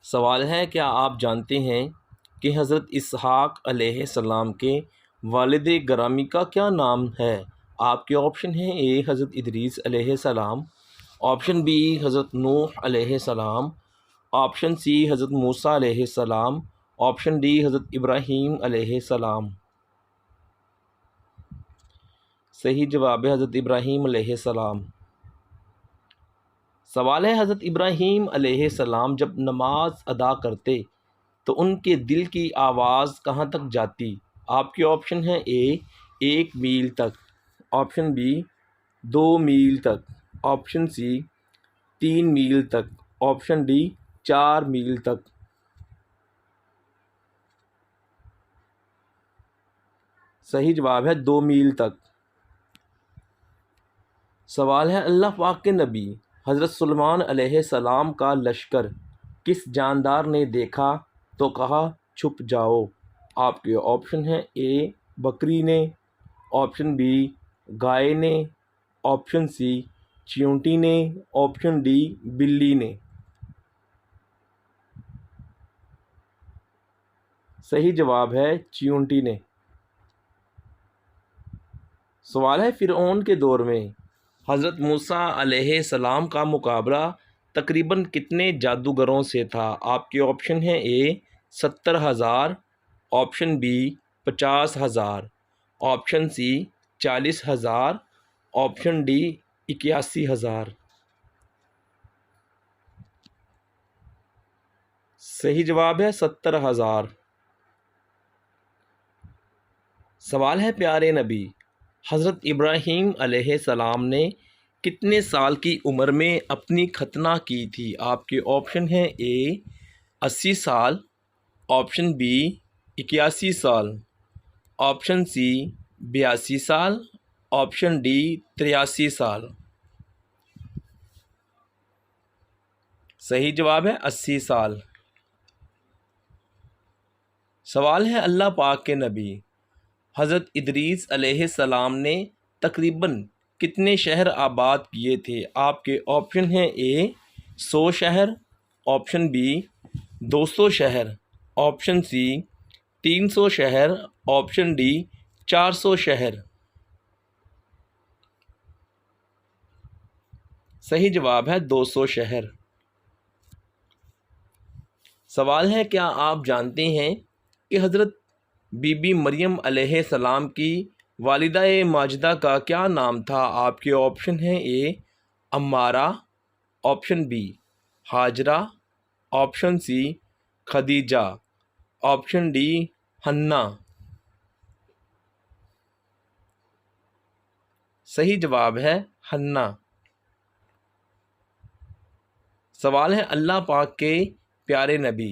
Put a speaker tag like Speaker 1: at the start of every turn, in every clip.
Speaker 1: سوال ہے، کیا آپ جانتے ہیں کہ حضرت اسحاق علیہ السلام کے والد گرامی کا کیا نام ہے؟ آپ کے آپشن ہیں: اے حضرت ادریس علیہ السلام، آپشن بی حضرت نوح علیہ السلام، آپشن سی حضرت موسیٰ علیہ السلام، آپشن ڈی حضرت ابراہیم علیہ السلام۔ صحیح جواب ہے حضرت ابراہیم علیہ السلام۔ سوال ہے، حضرت ابراہیم علیہ السلام جب نماز ادا کرتے تو ان کے دل کی آواز کہاں تک جاتی؟ آپ کے آپشن ہیں: اے 1 میل تک، آپشن بی 2 میل تک، آپشن سی 3 میل تک، آپشن ڈی 4 میل تک۔ صحیح جواب ہے 2 میل تک۔ سوال ہے، اللہ پاک کے نبی حضرت سلیمان علیہ السلام کا لشکر کس جاندار نے دیکھا تو کہا چھپ جاؤ؟ آپ کے آپشن ہیں: اے بکری نے، آپشن بی گائے نے، آپشن سی چیونٹی نے، آپشن ڈی بلی نے۔ صحیح جواب ہے چیونٹی نے۔ سوال ہے، فرعون کے دور میں حضرت موسیٰ علیہ السلام کا مقابلہ تقریباً کتنے جادوگروں سے تھا؟ آپ کے آپشن ہیں: A 70,000، option B 50,000، option C 40,000، option D 81,000۔ صحیح جواب ہے 70,000۔ سوال ہے، پیارے نبی حضرت ابراہیم علیہ السلام نے کتنے سال کی عمر میں اپنی ختنہ کی تھی؟ آپ کے آپشن ہیں: اے 80 سال، آپشن بی 81 سال، آپشن سی 82 سال، آپشن ڈی 83 سال۔ صحیح جواب ہے 80 سال۔ سوال ہے، اللہ پاک کے نبی حضرت ادریس علیہ السلام نے تقریباً کتنے شہر آباد کیے تھے؟ آپ کے آپشن ہیں: اے 100 شہر، آپشن بی 200 شہر، آپشن سی 300 شہر، آپشن ڈی 400 شہر۔ صحیح جواب ہے 200 شہر۔ سوال ہے، کیا آپ جانتے ہیں کہ حضرت بی بی مریم علیہ السلام کی والدہ ماجدہ کا کیا نام تھا؟ آپ کے آپشن ہیں: A Ammara, option B Hajra, option C Khadija, option D Hana. صحیح جواب ہے حنہ۔ سوال ہے، اللہ پاک کے پیارے نبی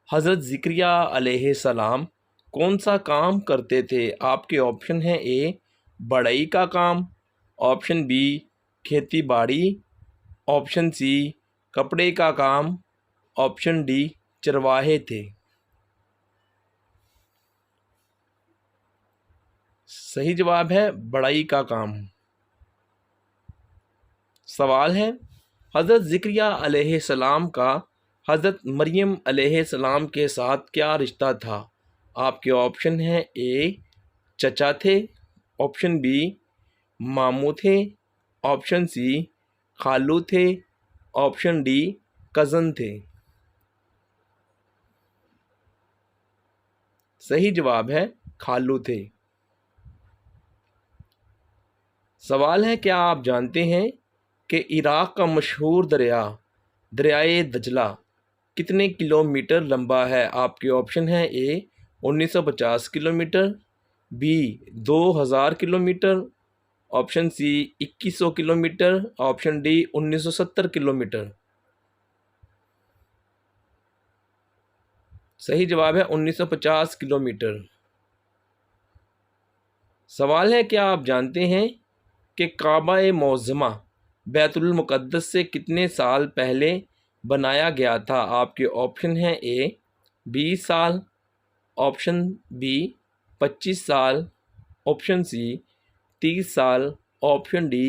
Speaker 1: حضرت زکریا علیہ السلام کون سا کام کرتے تھے؟ آپ کے آپشن ہیں: اے بڑھئی کا کام، آپشن بی کھیتی باڑی، آپشن سی کپڑے کا کام، آپشن ڈی چرواہے تھے۔ صحیح جواب ہے بڑھئی کا کام۔ سوال ہے، حضرت زکریا علیہ السلام کا حضرت مریم علیہ السلام کے ساتھ کیا رشتہ تھا؟ آپ کے آپشن ہیں: اے چچا تھے، آپشن بی ماموں تھے، آپشن سی خالو تھے، آپشن ڈی کزن تھے۔ صحیح جواب ہے خالو تھے۔ سوال ہے، کیا آپ جانتے ہیں کہ عراق کا مشہور دریائے دجلہ کتنے کلومیٹر لمبا ہے؟ آپ کے آپشن ہیں: A 1950 kilometre, B 2000 kilometre, option C 2100 kilometre, option D 1970 kilometre. صحیح جواب ہے 1950 کلومیٹر۔ سوال ہے، کیا آپ جانتے ہیں کہ کعبہ معظمہ بیت المقدس سے کتنے سال پہلے بنایا گیا تھا؟ آپ کے آپشن ہیں: اے 20 سال، آپشن بی 25 سال، آپشن سی 30 سال، آپشن ڈی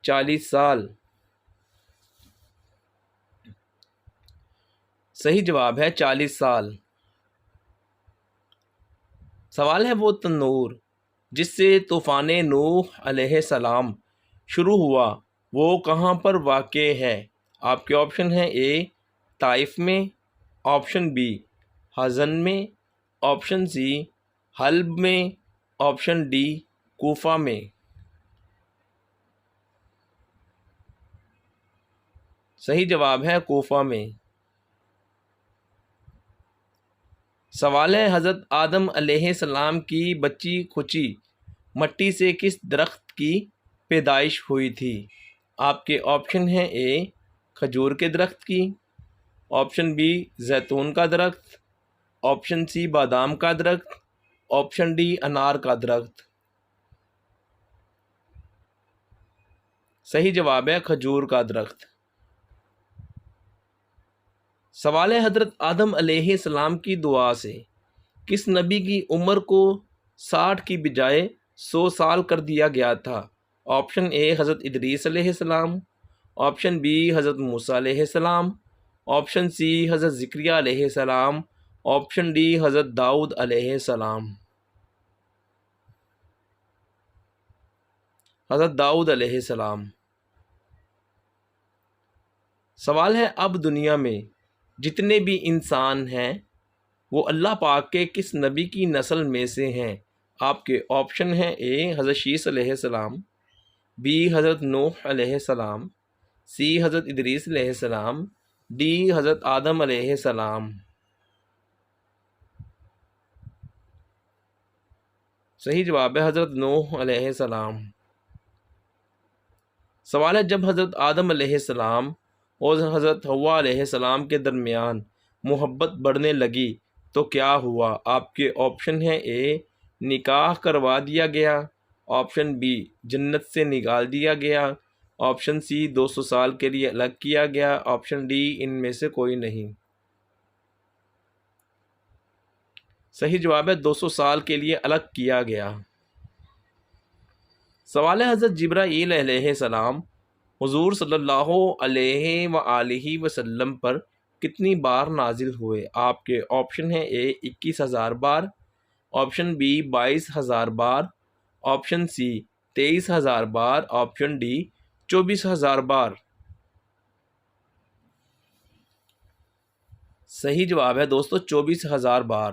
Speaker 1: 40 سال۔ صحیح جواب ہے 40 سال۔ سوال ہے وہ تنور جس سے طوفان نوح علیہ السلام شروع ہوا وہ کہاں پر واقع ہے؟ آپ کے آپشن ہیں اے طائف میں، آپشن بی حزن میں، آپشن سی حلب میں، آپشن ڈی کوفہ میں۔ صحیح جواب ہے کوفہ میں۔ سوال ہے حضرت آدم علیہ السلام کی بچی کھچی مٹی سے کس درخت کی پیدائش ہوئی تھی؟ آپ کے آپشن ہیں اے کھجور کے درخت کی، آپشن بی زیتون کا درخت، آپشن سی بادام کا درخت، آپشن ڈی انار کا درخت۔ صحیح جواب ہے کھجور کا درخت۔ سوال ہے حضرت آدم علیہ السلام کی دعا سے کس نبی کی عمر کو 60 کی بجائے 100 سال کر دیا گیا تھا؟ آپشن اے حضرت ادریس علیہ السلام، آپشن بی حضرت موسیٰ علیہ السلام، آپشن سی حضرت زکریہ علیہ السلام، آپشن ڈی حضرت داؤد علیہ السلام۔ حضرت داؤد علیہ السلام۔ سوال ہے اب دنیا میں جتنے بھی انسان ہیں وہ اللہ پاک کے کس نبی کی نسل میں سے ہیں؟ آپ کے آپشن ہیں اے حضرت شیس علیہ السلام، بی حضرت نوح علیہ السلام، سی حضرت ادریس علیہ السلام، ڈی حضرت آدم علیہ السلام۔ صحیح جواب ہے حضرت نوح علیہ السلام۔ سوال ہے جب حضرت آدم علیہ السلام اور حضرت حوا علیہ السلام کے درمیان محبت بڑھنے لگی تو کیا ہوا؟ آپ کے آپشن ہیں اے نکاح کروا دیا گیا، آپشن بی جنت سے نکال دیا گیا، آپشن سی 200 سال کے لیے الگ کیا گیا، آپشن ڈی ان میں سے کوئی نہیں۔ صحیح جواب ہے 200 سال کے لیے الگ کیا گیا۔ سوال ہے حضرت جبرائیل علیہ السلام حضور صلی اللہ علیہ وآلہ وسلم پر کتنی بار نازل ہوئے؟ آپ کے آپشن ہیں اے 21,000 بار، آپشن بی 22,000 بار، آپشن سی 23,000 بار، آپشن ڈی 24,000 بار۔ صحیح جواب ہے دوستو 24,000 بار۔